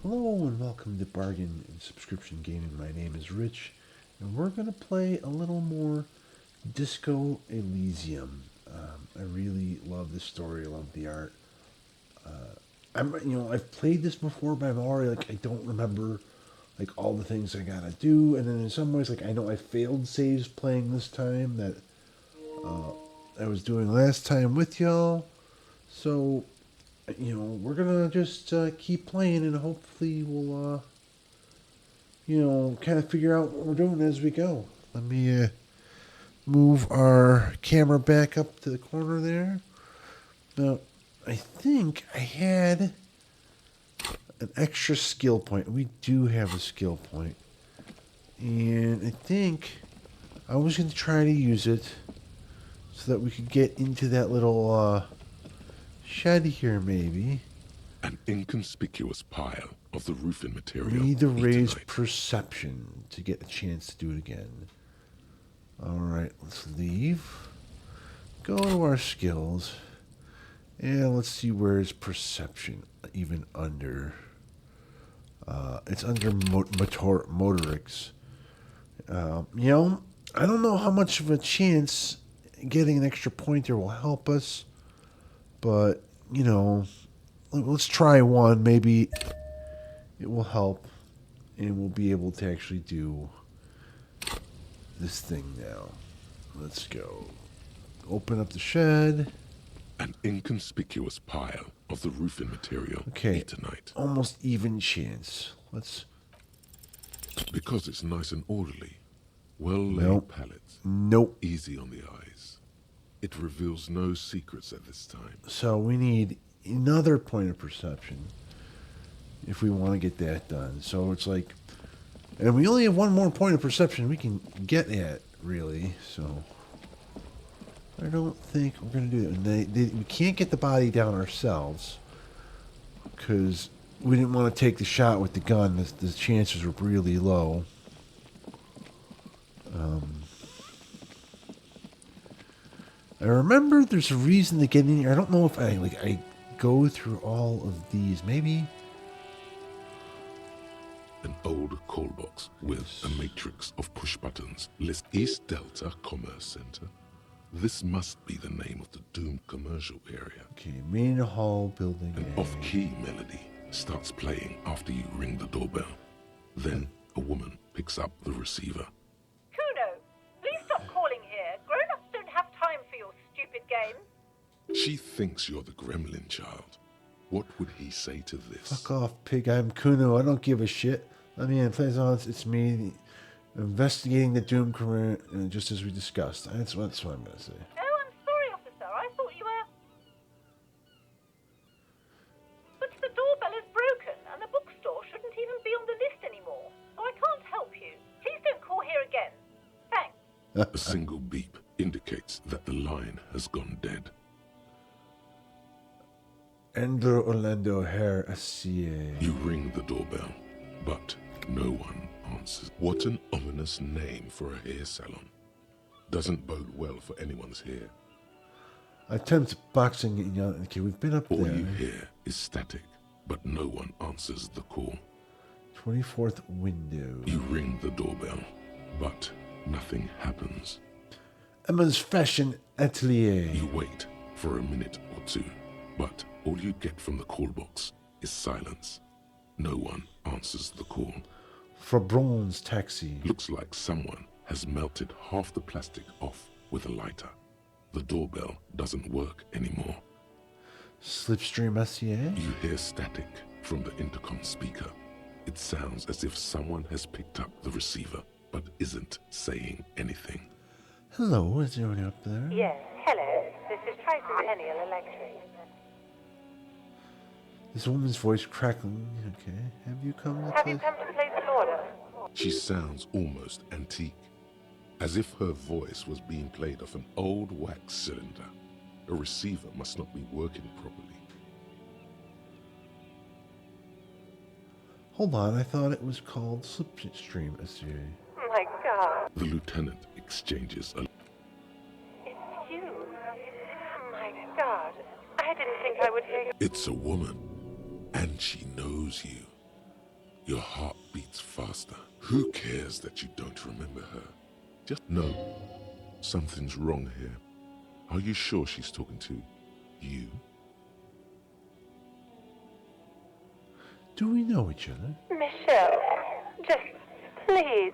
Hello and welcome to Bargain and Subscription Gaming. My name is Rich, and we're going to play a little more Disco Elysium. I really love the story, I love the art. I've played this before, but I'm already I don't remember all the things I gotta do, and then in some ways, I know I failed saves playing this time that I was doing last time with y'all. So, we're gonna just keep playing, and hopefully we'll kind of figure out what we're doing as we go. Let me move our camera back up to the corner there. Now, I think I had an extra skill point. We do have a skill point. And I think I was going to try to use it so that we could get into that little shed here, maybe. An inconspicuous pile of the roofing material. We need to raise Eternite. perception to get a chance to do it again. Alright, let's leave. Go to our skills. And let's see where is perception. Even under. It's under motorics. I don't know how much of a chance getting an extra pointer will help us. But, let's try one. Maybe it will help. And we'll be able to actually do this thing now. Let's go. Open up the shed. An inconspicuous pile of the roofing material. Okay. Eternite. Almost even chance. Let's. Because it's nice and orderly. Well-laid Nope. pallets. Nope. Easy on the eyes. It reveals no secrets at this time. So we need another point of perception if we want to get that done. So it's and we only have one more point of perception we can get at, really. So I don't think we're going to do it. And we can't get the body down ourselves because we didn't want to take the shot with the gun. The chances were really low. I remember there's a reason to get in here. I don't know if I go through all of these. Maybe. An old call box with a matrix of push buttons lists East Delta Commerce Center. This must be the name of the doomed commercial area. Okay, main hall building. An off-key melody starts playing after you ring the doorbell. Then a woman picks up the receiver. Kuno, please stop calling here. Grown-ups don't have time for your stupid games. She thinks you're the gremlin child. What would he say to this? Fuck off, pig. I'm Kuno. I don't give a shit. Let me in. Please, it's me investigating the Doom career, just as we discussed. That's what I'm going to say. Oh, I'm sorry, officer. I thought you were... But the doorbell is broken, and the bookstore shouldn't even be on the list anymore. So I can't help you. Please don't call here again. Thanks. A single beep indicates that the line has gone dead. Andrew Orlando Hair SCA. You ring the doorbell, but no one answers. What an ominous name for a hair salon. Doesn't bode well for anyone's hair. Attempt boxing. Okay, we've been up All there. you hear is static, but no one answers the call. 24th window. You ring the doorbell, but nothing happens. Emma's Fashion Atelier. You wait for a minute or two, but all you get from the call box is silence. No one answers the call. For Bronze Taxi. Looks like someone has melted half the plastic off with a lighter. The doorbell doesn't work anymore. Slipstream SCA. You hear static from the intercom speaker. It sounds as if someone has picked up the receiver, but isn't saying anything. Hello, is anyone up there? Yes, hello. This is Tricentennial Electric. This woman's voice crackling. Okay, have you come to Have you come to place an order? She sounds almost antique, as if her voice was being played off an old wax cylinder. A receiver must not be working properly. Hold on, I thought it was called Slipstream SCA. My God. The lieutenant exchanges a... It's you. My God. I didn't think I would hear you. It's a woman, and she knows you. Your heart beats faster. Who cares that you don't remember her? Just know something's wrong here. Are you sure she's talking to you? Do we know each other? Michelle, just please.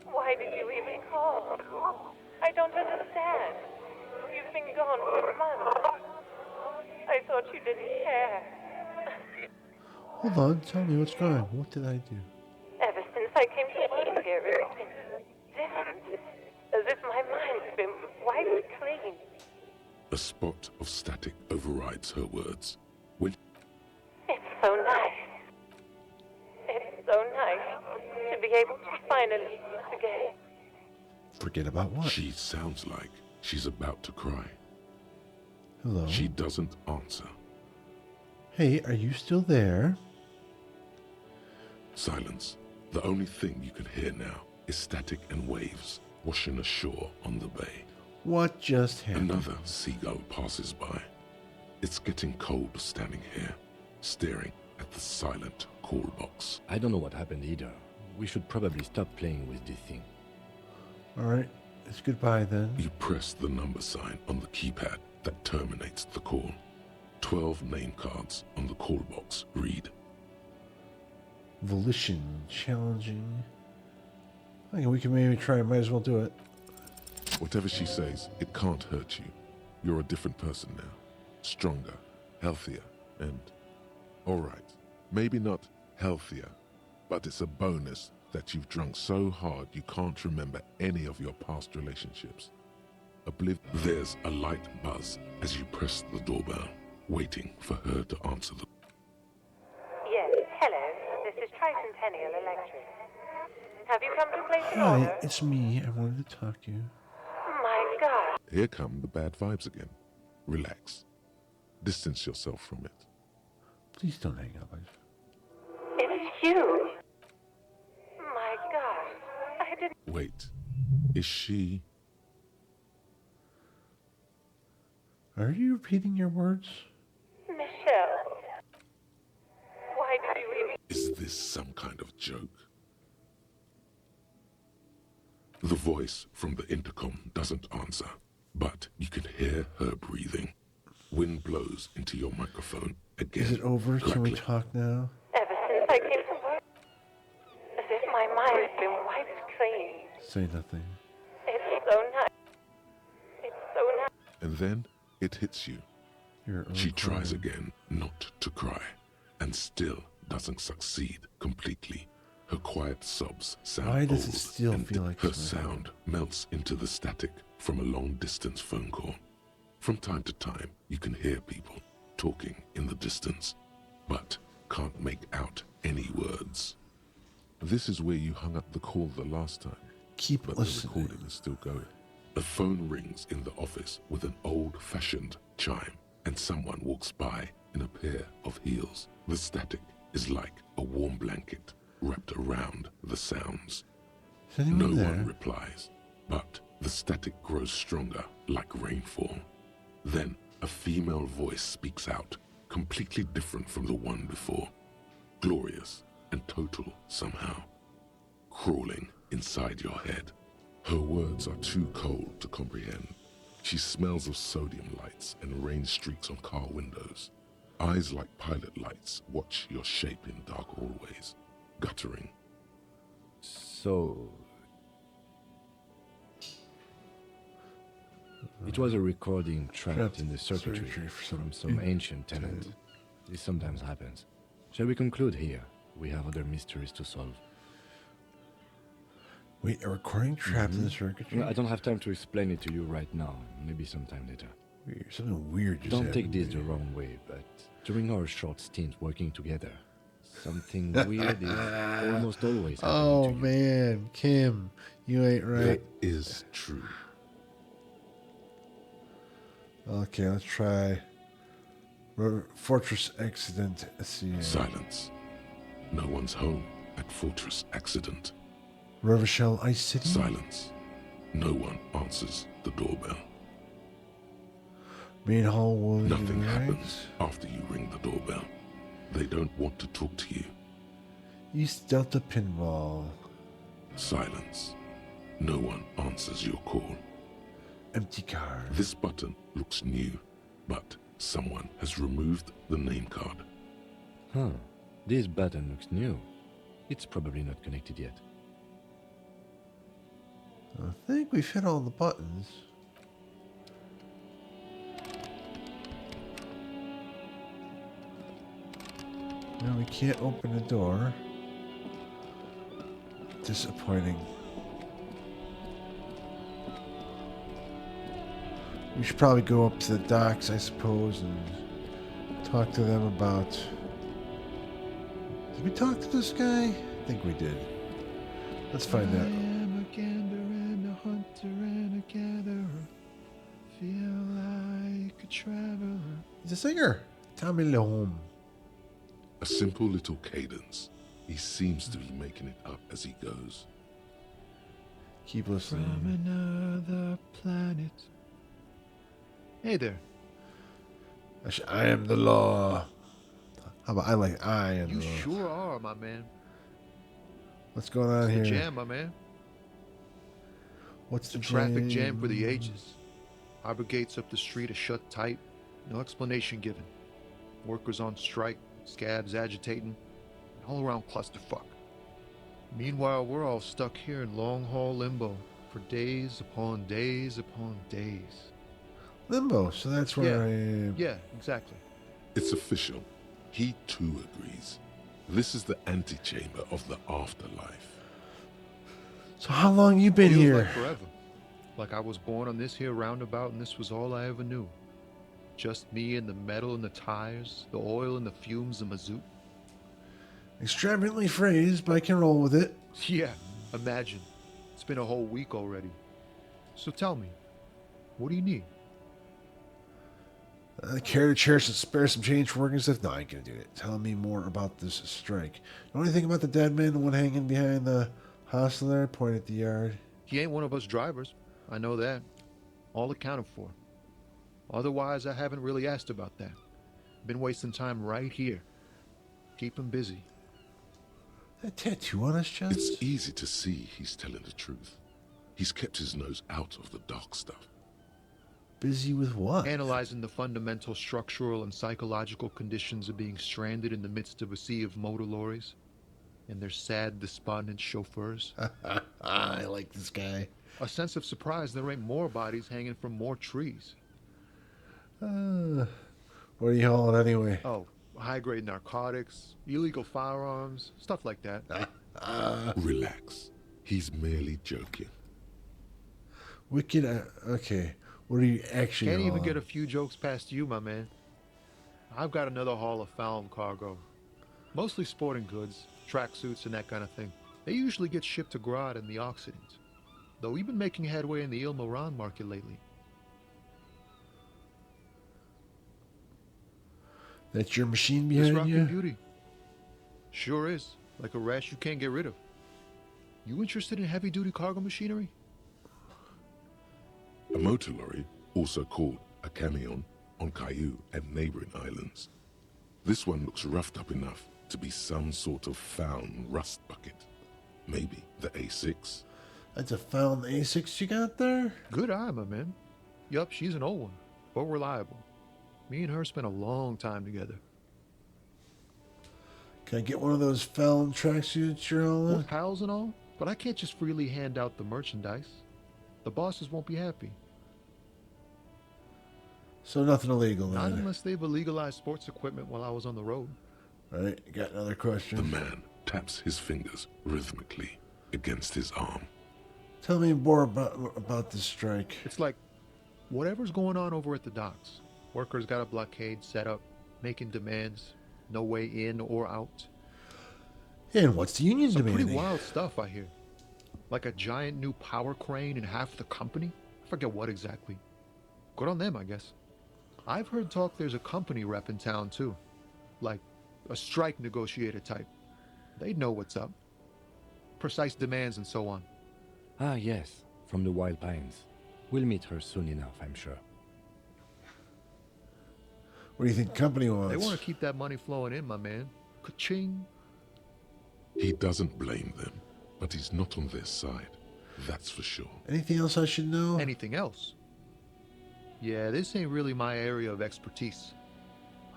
Why did you even call? I don't understand. You've been gone for months. I thought you didn't care. Hold on, tell me what's going on. What did I do? Ever since I came to work here, it's been different. As if my mind's been wiped clean. A spot of static overrides her words. When It's so nice. It's so nice to be able to finally meet again. Forget about what? she sounds like she's about to cry. Hello? She doesn't answer. Hey, are you still there? Silence. The only thing you can hear now is static and waves washing ashore on the bay. What just happened? Another seagull passes by. It's getting cold standing here, staring at the silent call box. I don't know what happened either. We should probably stop playing with this thing. Alright, it's goodbye then. You press the number sign on the keypad that terminates the call. 12 name cards on the call box read. Volition, challenging. I think we can maybe try, might as well do it. Whatever she says, it can't hurt you. You're a different person now. Stronger, healthier, and... alright, maybe not healthier, but it's a bonus that you've drunk so hard you can't remember any of your past relationships. There's a light buzz as you press the doorbell, waiting for her to answer the... Yes, hello. This is Tricentennial Electric. Have you come to place an Hi, order? it's me. I wanted to talk to you. My God. Here come the bad vibes again. Relax. Distance yourself from it. Please don't hang up. It's you. My God. I didn't... Wait, is she... Are you repeating your words? Michelle. Why did you even... Is this some kind of joke? The voice from the intercom doesn't answer, but you can hear her breathing. Wind blows into your microphone again. Is it over? Can we crackling. talk now? Ever since I came to work, as if my mind's been wiped clean. Say nothing. It's so nice. It's so nice. And then it hits you. You're She tries again not to cry, and still doesn't succeed completely. Her quiet sobs sound Why does old, it still and feel like her it's my sound melts into the static from a long-distance phone call. From time to time, you can hear people talking in the distance, but can't make out any words. This is where you hung up the call the last time, Keep but listening. the recording is still going. A phone rings in the office with an old-fashioned chime, and someone walks by in a pair of heels. The static is like a warm blanket wrapped around the sounds. Is anyone No there? one replies, but the static grows stronger like rainfall. Then a female voice speaks out, completely different from the one before. Glorious and total somehow, crawling inside your head. Her words are too cold to comprehend. She smells of sodium lights and rain streaks on car windows. Eyes like pilot lights watch your shape in dark hallways, guttering. So... it was a recording trapped in the circuitry from some ancient tenant. This sometimes happens. Shall we conclude here? We have other mysteries to solve. Wait, a recording trapped in the circuitry? I don't have time to explain it to you right now. Maybe sometime later. Weird. Something weird just Don't happened. take this the wrong way, but during our short stint working together, something weird is almost always happening Oh to you. man, Kim, you ain't right. That is true. Okay, let's try Fortress Accident. Silence. No one's home at Fortress Accident. Revachel Ice City. Silence. No one answers the doorbell. Main hall will be Nothing right. happens after you ring the doorbell. They don't want to talk to you. East Delta Pinball. Silence. No one answers your call. Empty card. This button looks new, but someone has removed the name card. Huh. This button looks new. It's probably not connected yet. I think we've hit all the buttons. No, we can't open the door. Disappointing. We should probably go up to the docks, I suppose, and talk to them about... Did we talk to this guy? I think we did. Let's find out. I am a gander and a hunter and a gatherer. Feel like a traveler. He's a singer. Tommy Lahome. A simple little cadence. He seems to be making it up as he goes. Keep From listening. another planet. Hey there. I am the law. How about I am You the law. sure are, my man. What's going on It's here? the jam, my man. What's It's a the traffic jam for the ages. Harbor gates up the street are shut tight. No explanation given. Workers on strike. Scabs agitating. An all-around clusterfuck. Meanwhile, we're all stuck here in long-haul limbo for days upon days upon days. Limbo, so that's where I am. Yeah, exactly. It's official. He too agrees. This is the antechamber of the afterlife. So how long you been Feels here? like forever. Like I was born on this here roundabout and this was all I ever knew. Just me and the metal and the tires, the oil and the fumes and mazout. Extravagantly phrased, but I can roll with it. Yeah, imagine. It's been a whole week already. So tell me, what do you need? Care to cherish and spare some change for working stuff? No, I ain't gonna do it. Tell me more about this strike. Know anything about the dead man, the one hanging behind the hostel there? Point at the yard. He ain't one of us drivers. I know that. All accounted for. Otherwise, I haven't really asked about that. Been wasting time right here. Keep him busy. That tattoo on his chest? It's easy to see he's telling the truth. He's kept his nose out of the dark stuff. Busy with what? Analyzing the fundamental structural and psychological conditions of being stranded in the midst of a sea of motor lorries and their sad, despondent chauffeurs. I like this guy. A sense of surprise there ain't more bodies hanging from more trees. What are you hauling anyway? Oh, high-grade narcotics, illegal firearms, stuff like that. Relax. He's merely joking. Wicked. Okay. What are you actually Can't even hauling? get a few jokes past you, my man. I've got another haul of found cargo. Mostly sporting goods, tracksuits, and that kind of thing. They usually get shipped to Grad in the Occident. Though we've been making headway in the Il Moran market lately. That's your machine This behind rockin' you? beauty. Sure is. Like a rash you can't get rid of. You interested in heavy-duty cargo machinery? A motor lorry, also called a camion, on Caillou and neighboring islands. This one looks roughed up enough to be some sort of found rust bucket. Maybe the A6. That's a found A6 you got there? Good eye, my man. Yup, she's an old one, but reliable. Me and her spent a long time together. Can I get one of those found tracksuits you're hauling? We're pals and all, but I can't just freely hand out the merchandise. The bosses won't be happy. So nothing illegal Not then. unless they've illegalized sports equipment while I was on the road. Alright, you got another The question. man taps his fingers rhythmically against his arm. Tell me more about this strike. It's like whatever's going on over at the docks. Workers got a blockade set up, making demands, no way in or out. And what's the union Some pretty demanding? wild stuff, I hear. Like a giant new power crane in half the company? I forget what exactly. Good on them, I guess. I've heard talk there's a company rep in town, too. Like a strike negotiator type. They'd know what's up. Precise demands and so on. Ah, yes, from the Wild Pines. We'll meet her soon enough, I'm sure. What do you think the company wants? They want to keep that money flowing in, my man. Ka-ching. He doesn't blame them, but he's not on their side. That's for sure. Anything else I should know? Anything else? Yeah, this ain't really my area of expertise.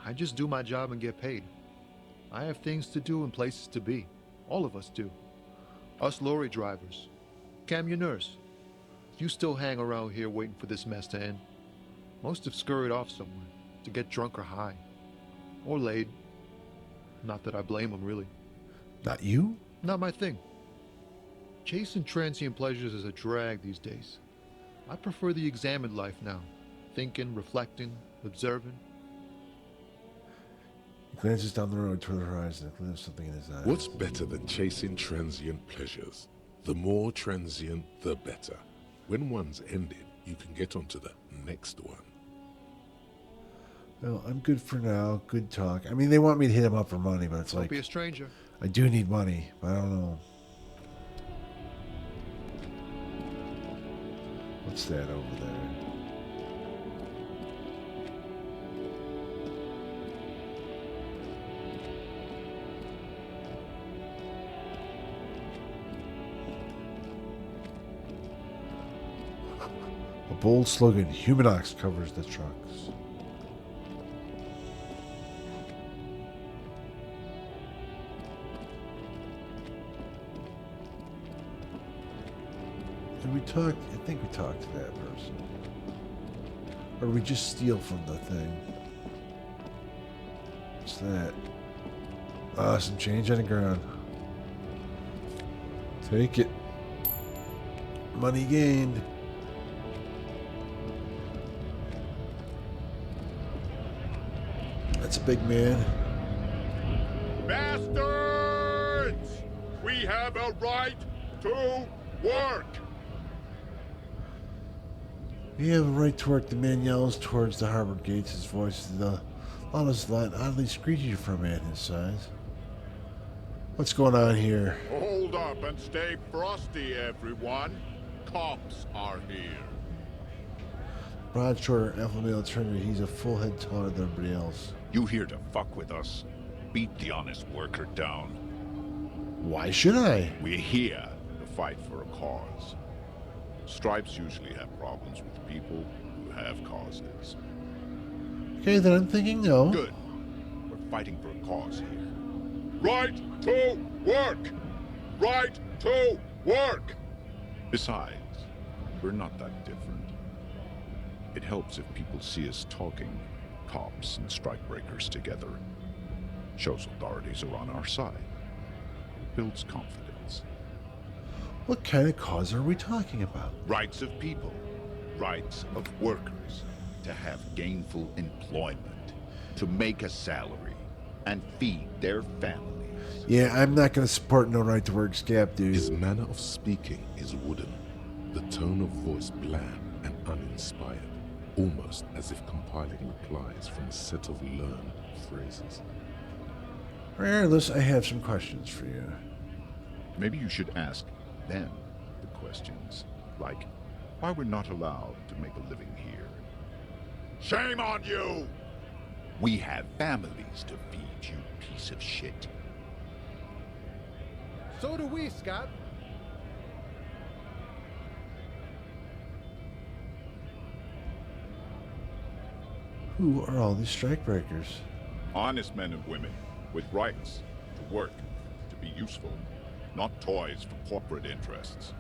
I just do my job and get paid. I have things to do and places to be. All of us do. Us lorry drivers. Camionneurs. You still hang around here waiting for this mess to end. Most have scurried off somewhere to get drunk or high. Or laid. Not that I blame them, really. Not you? Not my thing. Chasing transient pleasures is a drag these days. I prefer the examined life now. Thinking, reflecting, observing. He glances down the road toward the horizon and glimpses something in his eyes. What's better than chasing transient pleasures? The more transient, the better. When one's ended, you can get onto the next one. Well, I'm good for now. Good talk. I mean, they want me to hit him up for money, but it's Don't like... be a stranger. I do need money, but I don't know. What's that over there? A bold slogan, Humanox covers the trucks. Did we talk? I think we talked to that person. Or did we just steal from the thing? What's that? Ah, some change on the ground. Take it. Money gained. That's a big man. Bastards! We have a right to work! We have a right to work, the man yells towards the harbor gates. His voice is the loudest line, oddly screechy for a man his size. What's going on here? Hold up and stay frosty, everyone. Cops are here. Broad, shorter, alpha male turner, he's a full head taller than everybody else. You here to fuck with us? Beat the honest worker down. Why should I? We're here to fight for a cause. Stripes usually have problems with people who have causes. Okay, then I'm thinking no. Good. We're fighting for a cause here. Right to work! Right to work! Besides, we're not that different. It helps if people see us talking, cops and strikebreakers together. Shows authorities are on our side. It builds confidence. What kind of cause are we talking about? Rights of people, rights of workers, to have gainful employment, to make a salary, and feed their families. Yeah, I'm not going to support no right to work scab, dude. His manner of speaking is wooden, the tone of voice bland and uninspired, almost as if compiling replies from a set of learned phrases. Regardless, I have some questions for you. Maybe you should ask them the questions, like why we're not allowed to make a living here. Shame on you! We have families to feed, you piece of shit. So do we, Scott. Who are all these strikebreakers? Honest men and women with rights to work, to be useful, not toys for corporate interests.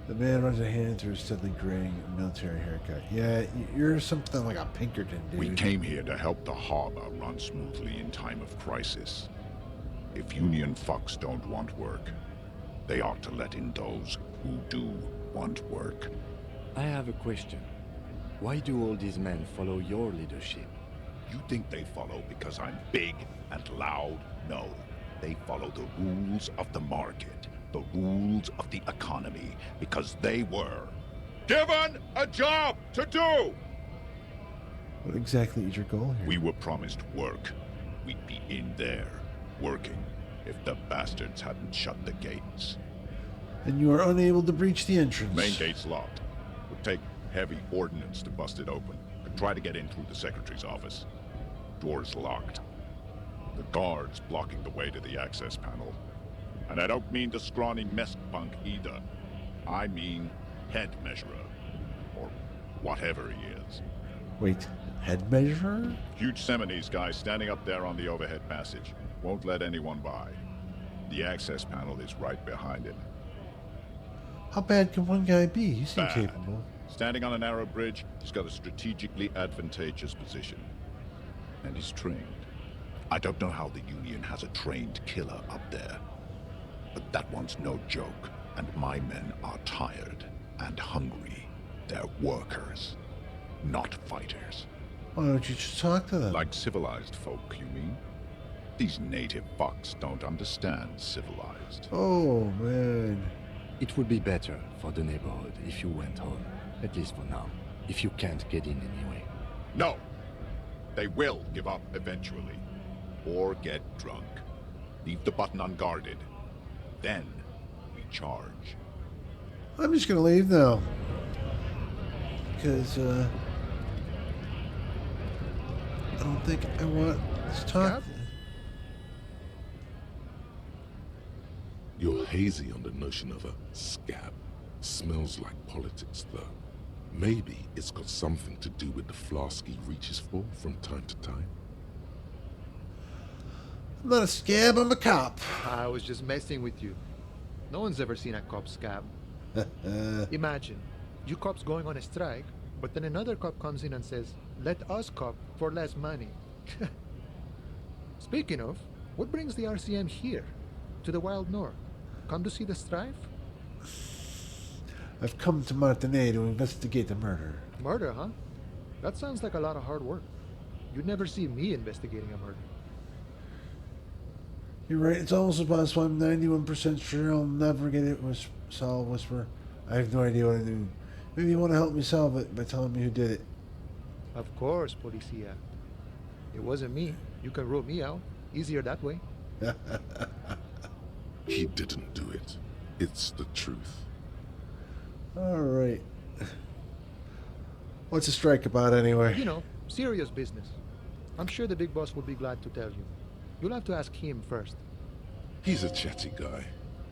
The man runs a hand through his steadily graying military haircut. Yeah, you're something like a Pinkerton, dude. We came here to help the harbor run smoothly in time of crisis. If union fucks don't want work, they ought to let in those who do want work. I have a question. Why do all these men follow your leadership? You think they follow because I'm big and loud? No. They follow the rules of the market, the rules of the economy, because they were given a job to do! What exactly is your goal here? We were promised work. We'd be in there, working, if the bastards hadn't shut the gates. And you are unable to breach the entrance. Main gate's locked. Would take heavy ordnance to bust it open. Try to get in through the secretary's office. Door's locked. The guard's blocking the way to the access panel. And I don't mean the scrawny mess punk either. I mean head measurer. Or whatever he is. Wait, head measurer? Huge Seminese guy standing up there on the overhead passage. Won't let anyone by. The access panel is right behind him. How bad can one guy be? He seems Bad. capable. Standing on a narrow bridge, he's got a strategically advantageous position. And he's trained. I don't know how the Union has a trained killer up there. But that one's no joke. And my men are tired and hungry. They're workers, not fighters. Why don't you just talk to them? Like civilized folk, you mean? These native fucks don't understand civilized. Oh, man. It would be better for the neighborhood if you went home, at least for now, if you can't get in anyway. No! They will give up eventually. Or get drunk. Leave the button unguarded. Then we charge. I'm just gonna leave now. Because, I don't think I want to talk. You're hazy on the notion of a scab. Smells like politics, though. Maybe it's got something to do with the flask he reaches for from time to time. I'm not a scab, I'm a cop. I was just messing with you. No one's ever seen a cop scab. Imagine, you cops going on a strike, but then another cop comes in and says, "Let us cop for less money." Speaking of, what brings the RCM here? To the Wild North? Come to see the strife? I've come to Martinez to investigate the murder. Murder, huh? That sounds like a lot of hard work. You'd never see me investigating a murder. You're right, it's almost possible. I'm 91% sure I'll never get it solved, Whisper. I have no idea what I do. Maybe you want to help me solve it by telling me who did it. Of course, Policia. It wasn't me. You can rule me out. Easier that way. He didn't do it. It's the truth. Alright. What's the strike about anyway? You know, serious business. I'm sure the big boss will be glad to tell you. You'll have to ask him first. He's a chatty guy.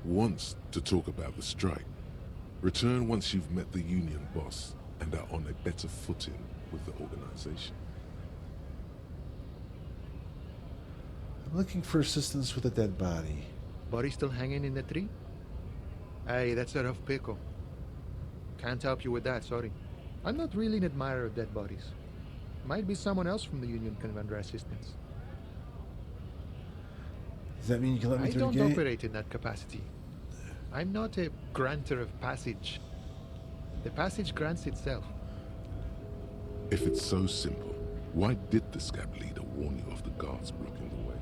Wants to talk about the strike. Return once you've met the union boss and are on a better footing with the organization. I'm looking for assistance with a dead body. Body still hanging in the tree? Hey, that's a rough pickle. Can't help you with that, sorry. I'm not really an admirer of dead bodies. Might be someone else from the Union can render assistance. Does that mean you can let me I through don't the gate? operate in that capacity. I'm not a granter of passage. The passage grants itself. If it's so simple, why did the scab leader warn you of the guards blocking the way?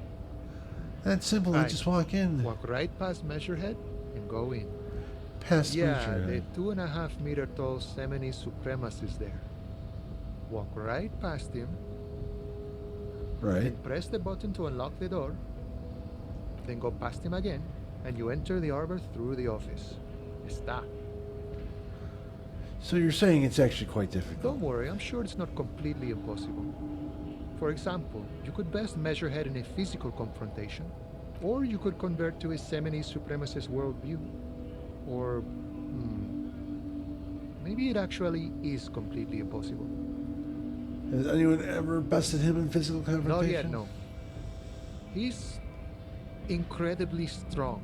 That's simple. I Right. just walk in. Walk right past Measurehead and go in. Past Yeah, Measurehead. the 2.5 meter tall Semini supremacist is there. Walk right past him, Right. then press the button to unlock the door, then go past him again, and you enter the arbor through the office. Está. So you're saying it's actually quite difficult. Don't worry, I'm sure it's not completely impossible. For example, you could best measure head in a physical confrontation, or you could convert to a Semini supremacist worldview. Or, maybe it actually is completely impossible. Has anyone ever bested him in physical confrontation? Not yet, no. He's incredibly strong.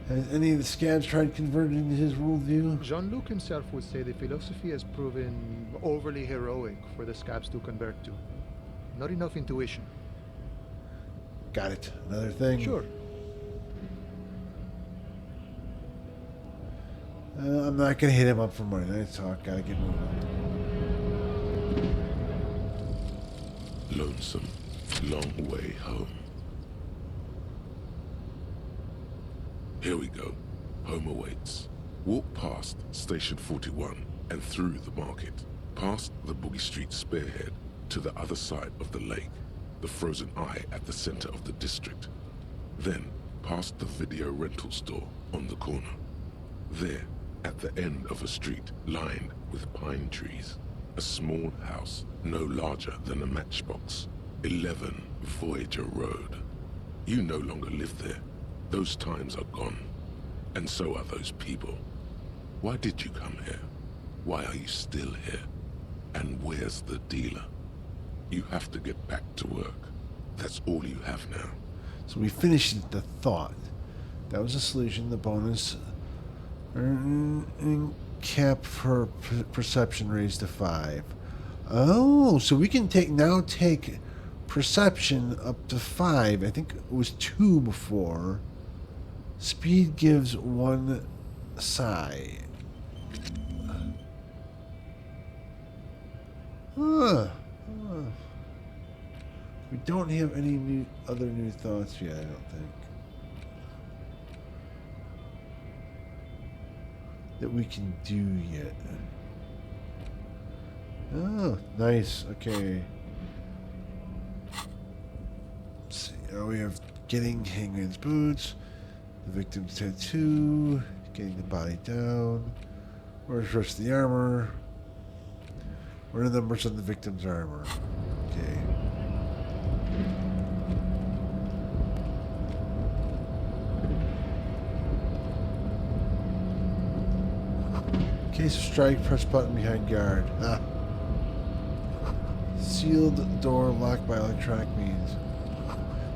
Has any of the scabs tried converting to his worldview? Jean-Luc himself would say the philosophy has proven overly heroic for the scabs to convert to. Not enough intuition. Got it. Another thing. Sure. I'm not gonna hit him up for money. Night talk. Gotta get moving. Lonesome, long way home. Here we go. Home awaits. Walk past Station 41 and through the market, past the Boogie Street spearhead to the other side of the lake, the frozen eye at the center of the district. Then past the video rental store on the corner. There, at the end of a street lined with pine trees, A small house, no larger than a matchbox. 11 Voyager Road. You no longer live there. Those times are gone. And so are those people. Why did you come here? Why are you still here? And where's the dealer? You have to get back to work. That's all you have now. So we finished the thought. That was a solution. The bonus cap for perception raised to 5. Oh, so we can take perception up to 5. I think it was 2 before. Speed gives 1 psi. We don't have any other new thoughts yet, I don't think. That we can do yet. Oh, nice. Okay. Let's see. Oh, we have getting Hangman's boots, the victim's tattoo, getting the body down. Where's the rest of the armor? What are the numbers on the victim's armor? Okay. In case of strike, press button behind guard. Ah. Sealed door locked by electronic means.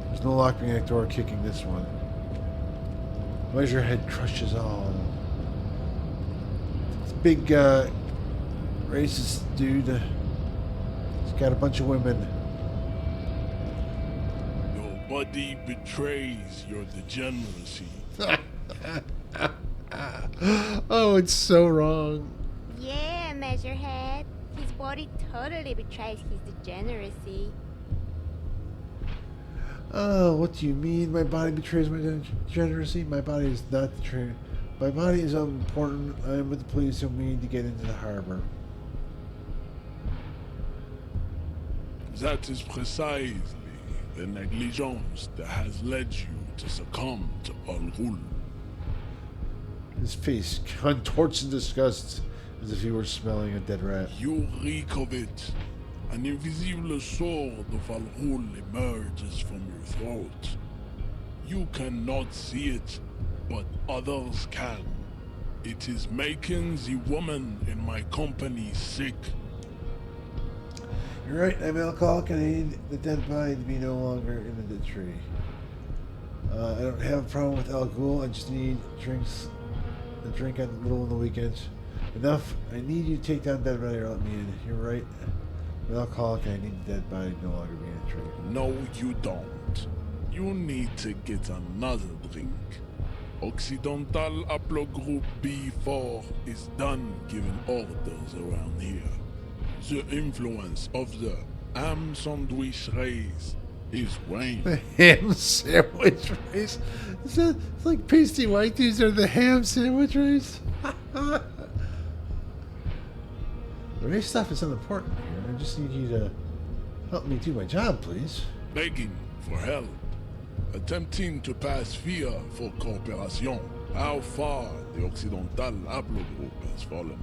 There's no lock behind that door kicking this one. Measurehead crushes all. This big racist dude. He's got a bunch of women. Your body betrays your degeneracy. Oh, it's so wrong. Yeah, Measurehead. His body totally betrays his degeneracy. Oh, what do you mean? My body betrays my degeneracy? My body is not betrayed. My body is unimportant. I am with the police and we need to get into the harbor. That is precisely the negligence that has led you to succumb to Al Ghul. His face contorts in disgust as if he were smelling a dead rat. You reek of it. An invisible sword of Al Ghul emerges from your throat. You cannot see it, but others can. It is making the woman in my company sick. You're right, I'm alcoholic and I need the dead body to be no longer in the tree. I don't have a problem with Al Ghul, I just need a drink on the middle of the weekends. Enough, I need you to take down dead body or let me in. You're right. I'm alcoholic and I need the dead body to no longer be in the tree. No, you don't. You need to get another drink. Occidental Haplogroup B4 is done giving orders around here. The influence of the ham sandwich race is waning. The ham sandwich race? It's like pasty white dudes are the ham sandwich race? The race stuff is unimportant here. I just need you to help me do my job, please. Begging for help. Attempting to pass via for cooperation. How far the Occidental Haplogroup has fallen.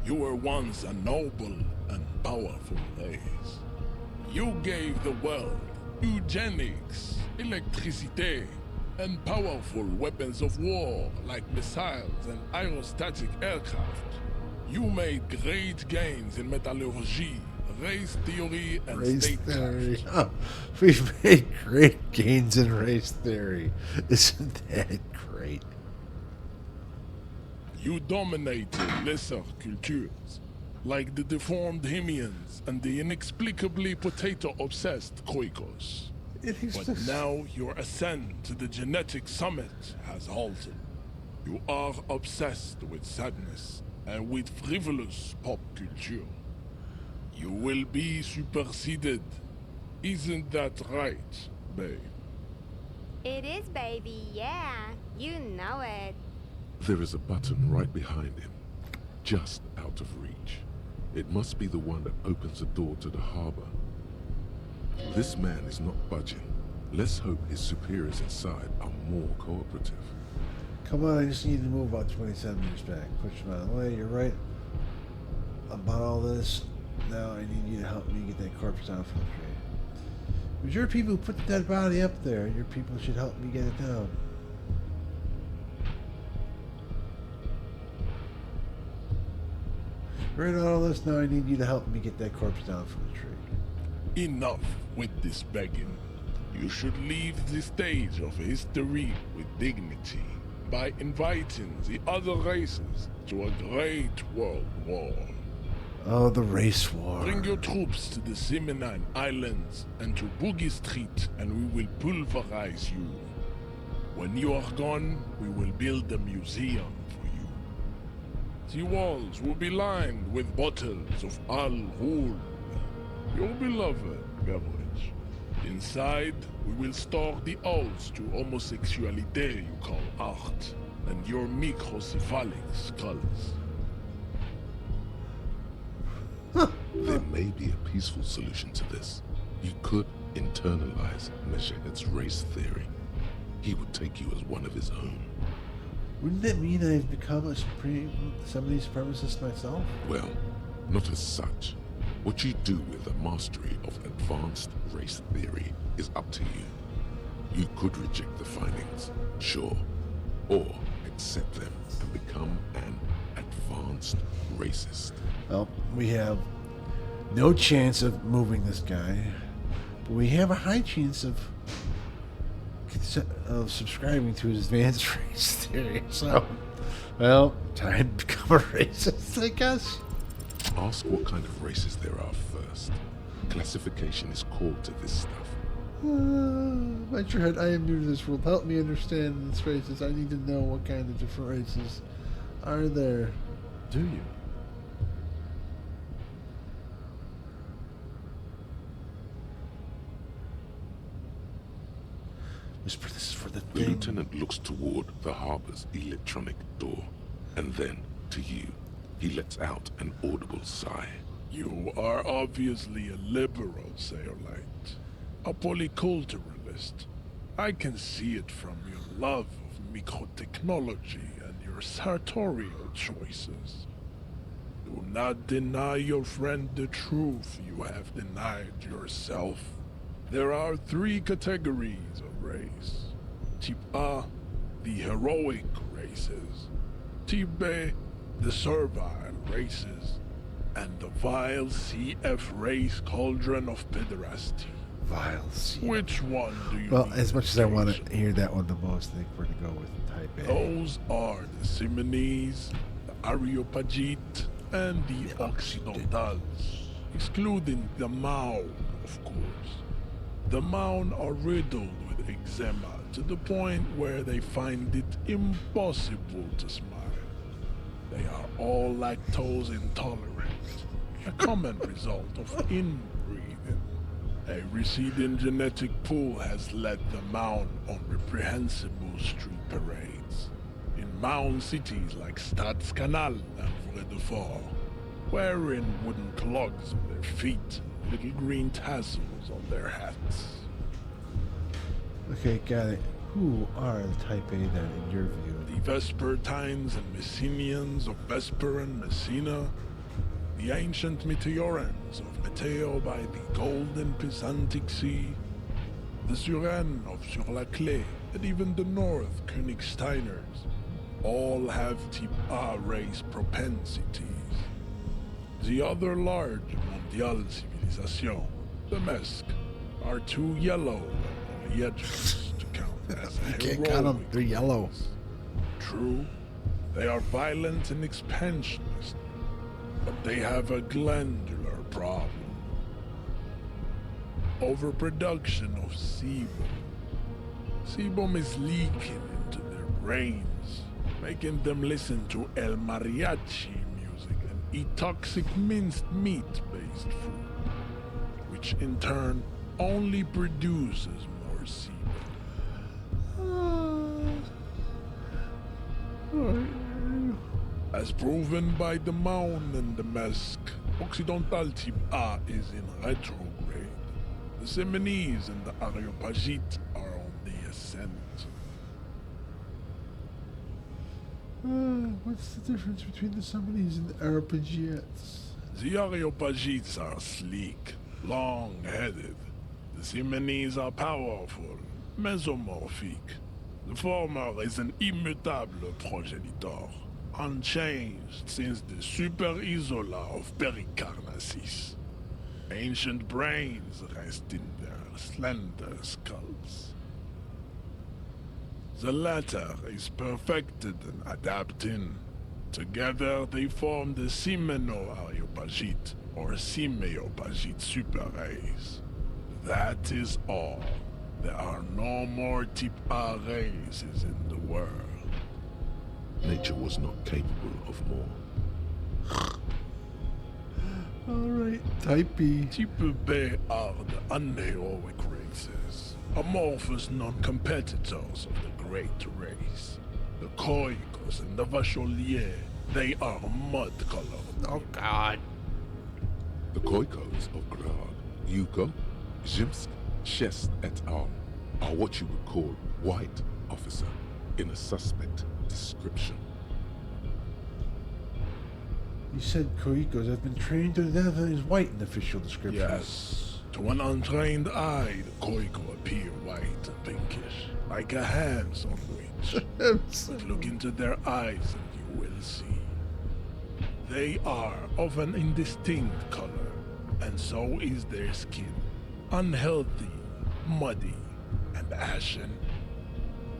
You were once a noble and powerful race. You gave the world eugenics, electricity, and powerful weapons of war like missiles and aerostatic aircraft. You made great gains in metallurgy, race theory, and Race theory. statecraft. Oh, we've made great gains in race theory. Isn't that great? You dominated lesser cultures, like the deformed Hemians and the inexplicably potato-obsessed Khoikos. But now your ascent to the genetic summit has halted. You are obsessed with sadness and with frivolous pop culture. You will be superseded. Isn't that right, babe? It is, baby, yeah. You know it. There is a button right behind him, just out of reach. It must be the one that opens the door to the harbor. This man is not budging. Let's hope his superiors inside are more cooperative. Come on, I just need to move about 20 centimeters back. Push him out of the way. You're right about all this. Now I need you to help me get that corpse down from the tree. It was your people who put the dead body up there. Your people should help me get it down. Right all this, now I need you to help me get that corpse down from the tree. Enough with this begging. You should leave the stage of history with dignity by inviting the other races to a great world war. Oh, the race war. Bring your troops to the Seminine Islands and to Boogie Street, and we will pulverize you. When you are gone, we will build a museum for you. The walls will be lined with bottles of Al Ghul, your beloved beverage. Inside, we will store the odes to homosexuality you call art, and your microcephalic skulls. There may be a peaceful solution to this. You could internalize Meshahed's race theory. He would take you as one of his own. Wouldn't that mean I've become a somebody's supremacist myself? Well, not as such. What you do with the mastery of advanced race theory is up to you. You could reject the findings, sure, or accept them and become an advanced racist. Well, we have no chance of moving this guy, but we have a high chance of subscribing to his advanced race theory. So, well, time to become a racist, I guess. Ask what kind of races there are first. Classification is core to this stuff. Metrohead, I am new to this world. Help me understand these races. I need to know what kind of different races are there. Do you? Whisper, this is for the The thing. lieutenant looks toward the harbor's electronic door, and then to you. He lets out an audible sigh. You are obviously a liberal, Sayolite. A polyculturalist. I can see it from your love of microtechnology and your sartorial choices. Do not deny your friend the truth you have denied yourself. There are 3 categories of race. Type A, the heroic races. Type B, the servile races. And the vile CF race cauldron of pederasty. Vile CF. Which one do you Well, need as much as I want occasion? to hear that one the most, I think we're going to go with type A. Those are the Simonese, the Areopagite, and the Occidentals, excluding the Maun, of course. The Maun are riddled with eczema to the point where they find it impossible to smile. They are all lactose intolerant, a common result of inbreeding. A receding genetic pool has led the Maun on reprehensible street parades. In Maun cities like Stadskanal and Vredefort, wearing wooden clogs on their feet and little green tassels on their hats. Okay, got it. Who are the type A then, in your view? The Vespertines and Messenians of Vesper and Messina, the ancient Meteorans of Meteo by the golden Pisantic Sea, the Suren of Sur-la-Clé, and even the North Königsteiners, all have type A race propensities. The other large Mondial civilization, the Mesk, are too yellow on the edges to count as a You can't count them, they're yellow. race. True, they are violent and expansionist, but they have a glandular problem. Overproduction of sebum. Sebum is leaking into their brains, making them listen to El Mariachi music and eat toxic minced meat-based food, which in turn only produces more sebum. As proven by the Maun and the Mesk, Occidental type A is in retrograde. The Simonese and the Areopagite are on the ascent. What's the difference between the Simonese and the Areopagites? The Areopagites are sleek, long-headed. The Simonese are powerful, mesomorphic. The former is an immutable progenitor, unchanged since the Super Isola of Pericarnassus. Ancient brains rest in their slender skulls. The latter is perfected and adapting. Together they form the Simeno-Areopagite or Simeopagite super-race. That is all. There are no more type A races in the world. Nature was not capable of more. Alright, type B. Type B are the unheroic races, amorphous non-competitors of the great race. The Koikos and the Vacholier, they are mud-colored. Oh god. The Koikos of Grad, Yuko, Zhimsk, Shest et al. Are what you would call white officer in a suspect description. You said Koikos. I've been trained to identify as white in official description. Yes. To an untrained eye, the Koiko appear white and pinkish, like a ham sandwich. But look into their eyes and you will see. They are of an indistinct color, and so is their skin. Unhealthy, muddy, and ashen.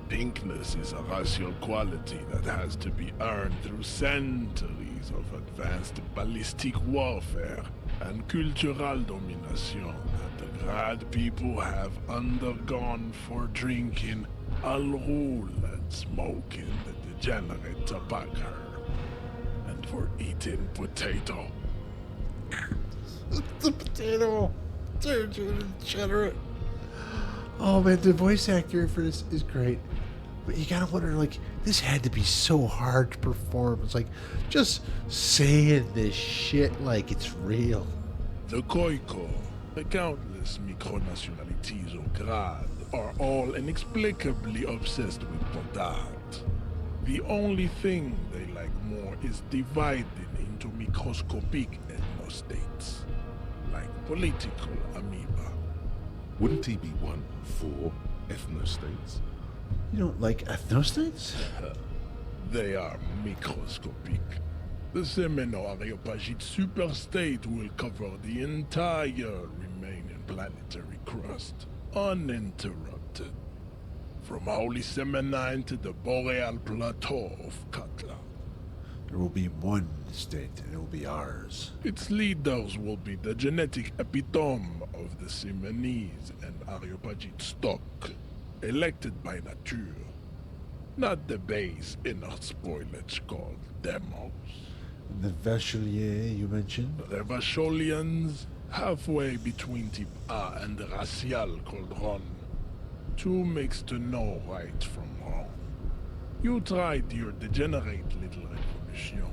Pinkness is a racial quality that has to be earned through centuries of advanced ballistic warfare and cultural domination that the Grad people have undergone for drinking Al Rul and smoking the degenerate tobacco, and for eating potato. The potato. Degenerate. Oh man, the voice actor for this is great. But you gotta wonder, like, this had to be so hard to perform. It's like, just saying this shit like it's real. The Koiko, the countless micronationalities of Grad, are all inexplicably obsessed with Podart. The only thing they like more is dividing into microscopic ethnostates, like political amoeba. Wouldn't he be one for ethnostates? You don't like ethnostates? They are microscopic. The Semeno-Areopagite superstate will cover the entire remaining planetary crust, uninterrupted. From Holy Semenine to the Boreal Plateau of Katla. There will be one state, and it will be ours. Its leaders will be the genetic epitome of the Simonese and Areopagite stock, elected by nature, not the base inner spoilage called demos. And the Vachelier you mentioned? The Vacholians, halfway between type A and the racial cauldron. Two makes to know right from wrong. You tried your degenerate little revolution,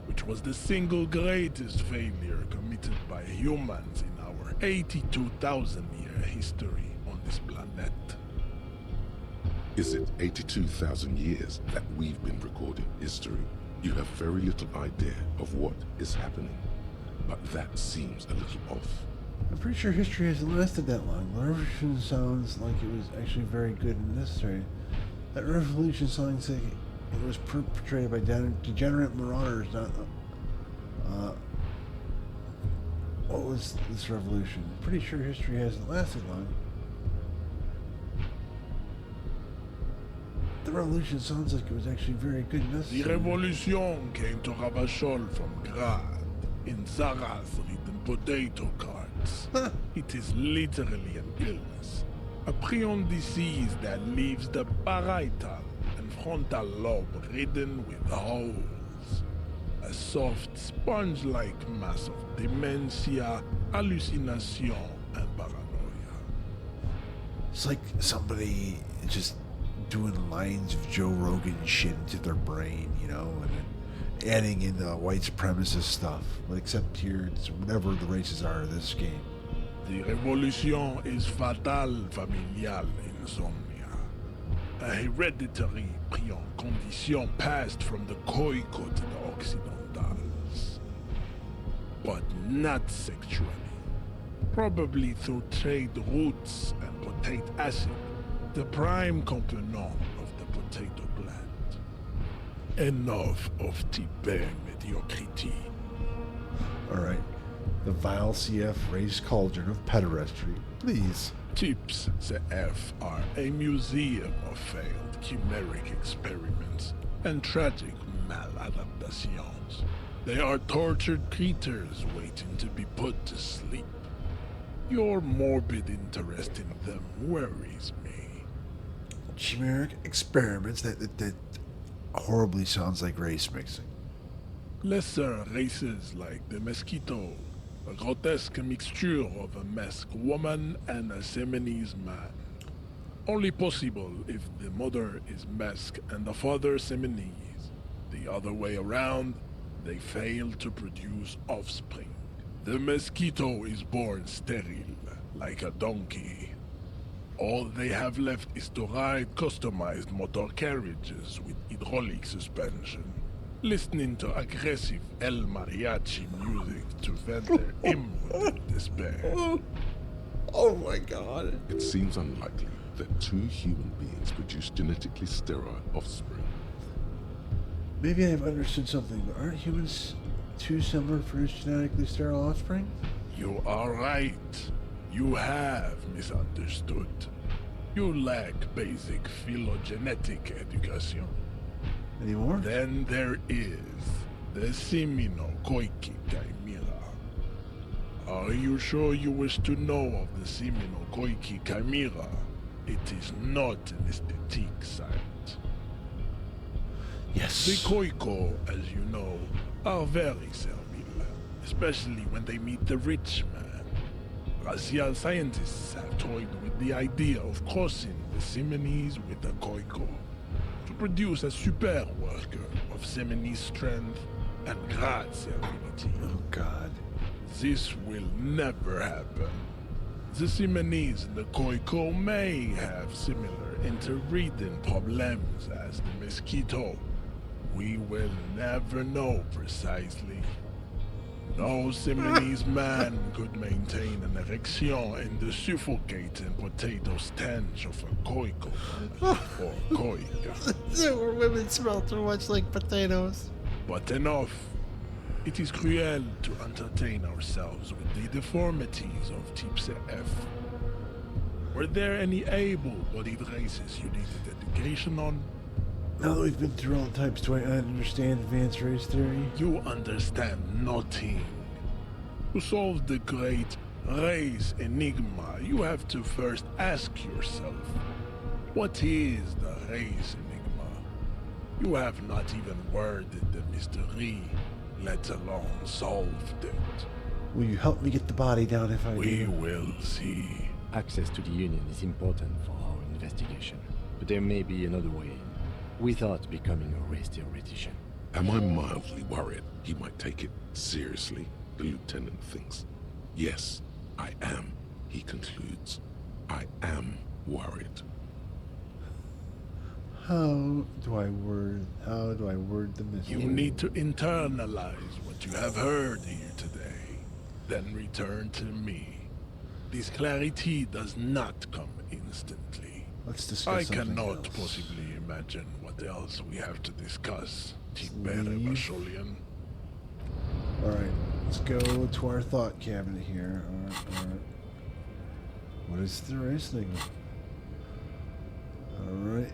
which was the single greatest failure committed by humans in our 82,000-year history on this planet. Is it 82,000 years that we've been recording history? You have very little idea of what is happening, but that seems a little off. I'm pretty sure history hasn't lasted that long. The revolution sounds like it was actually very good and necessary. That revolution sounds like it was perpetrated by degenerate marauders, not... what was this revolution? I'm pretty sure history hasn't lasted long. The revolution sounds like it was actually very good and necessary. The revolution came to Ravachol from Grad in Zara's ridden potato carts. It is literally an illness, a prion disease that leaves the parietal and frontal lobe ridden with holes. A soft, sponge-like mass of dementia, hallucination, and paranoia. It's like somebody just doing lines of Joe Rogan shit into their brain, you know, and then adding in the white supremacist stuff. But except here, it's whatever the races are in this game. The revolution is fatal familial insomnia, a hereditary prion condition passed from the Koiko to the Occidentals. but not sexually. Probably through trade routes and potate acid, the prime component of the potato plant. Enough of type mediocrity. Alright. The vile CF raised cauldron of pederastry. Please. Tips CF are a museum of failed chimeric experiments and tragic maladaptations. They are tortured creatures waiting to be put to sleep. Your morbid interest in them worries me. Chimeric experiments? That horribly sounds like race mixing. Lesser races like the mosquito, a grotesque mixture of a masked woman and a Seminese man. Only possible if the mother is masked and the father Seminese. The other way around, they fail to produce offspring. The mosquito is born sterile, like a donkey. All they have left is to ride customized motor carriages with hydraulic suspension, listening to aggressive El Mariachi music to vent their impotent despair. Oh my god. It seems unlikely that two human beings produce genetically sterile offspring. Maybe I've understood something, but aren't humans too similar to produce genetically sterile offspring? You are right. You have misunderstood. You lack basic phylogenetic education. Anymore? Then there is the Seminokoiki Chimera. Are you sure you wish to know of the Seminokoiki Chimera? It is not an aesthetic site. Yes. The Koiko, as you know, are very servile, especially when they meet the rich man. Racial scientists have toyed with the idea of crossing the Seminese with the Koiko to produce a super worker of Seminese strength and great servility. Oh god. This will never happen. The Seminese and the Koiko may have similar interbreeding problems as the mosquito. We will never know precisely. No Seminese man could maintain an erection in the suffocating potato stench of a Koiko or Koika. Or women smell too much like potatoes. But enough. It is cruel to entertain ourselves with the deformities of Type CF. Were there any able-bodied races you needed education on? Now that we've been through all the types, do I understand advanced race theory? You understand nothing. To solve the great race enigma, you have to first ask yourself, what is the race enigma? You have not even worded the mystery, let alone solved it. Will you help me get the body down if I We do? will see. Access to the Union is important for our investigation, but there may be another way in, without becoming a race theoretician. Am I mildly worried he might take it seriously? The lieutenant thinks. Yes, I am, he concludes. I am worried. How do I word the mystery? You need to internalize what you have heard here today, then return to me. This clarity does not come instantly. Let's discuss I something cannot else. possibly imagine what else we have to discuss, Tibere Leave. Basholian. Alright, let's go to our thought cabinet here. Alright. What is the race thing? Alright.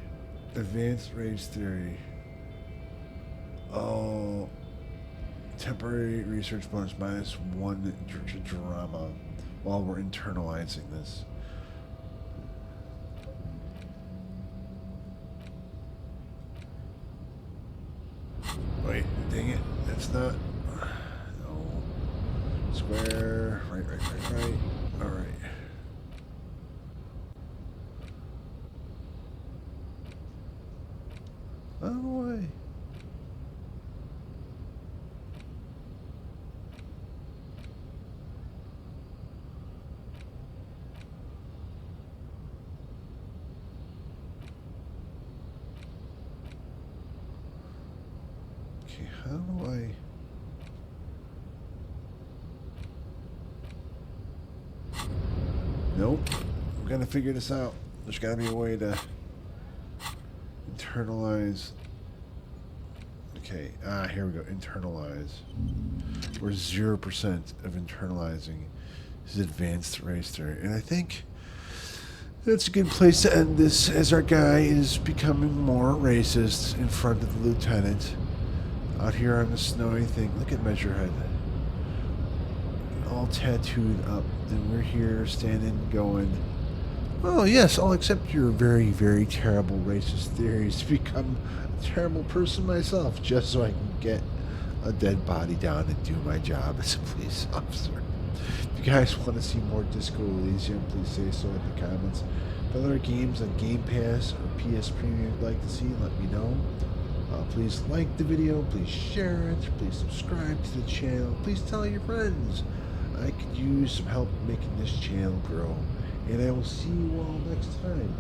Advanced race theory. Oh. Temporary research bonus -1 drama while we're internalizing this. Wait, dang it. That's not. No. Square. Right. Alright. Oh boy. Okay, how do I... Nope. I'm gonna figure this out. There's gotta be a way to internalize. Okay, here we go. Internalize. We're 0% of internalizing his advanced race theory. And I think that's a good place to end this, as our guy is becoming more racist in front of the lieutenant. Out here on the snowy thing. Look at Measurehead. All tattooed up. And we're here standing going, oh yes, I'll accept your very, very terrible racist theories to become a terrible person myself, just so I can get a dead body down and do my job as a police officer. If you guys want to see more Disco Elysium, please say so in the comments. If other games on Game Pass or PS Premium you'd like to see, let me know. Please like the video, please share it, please subscribe to the channel, please tell your friends. I could use some help making this channel grow. And I will see you all next time.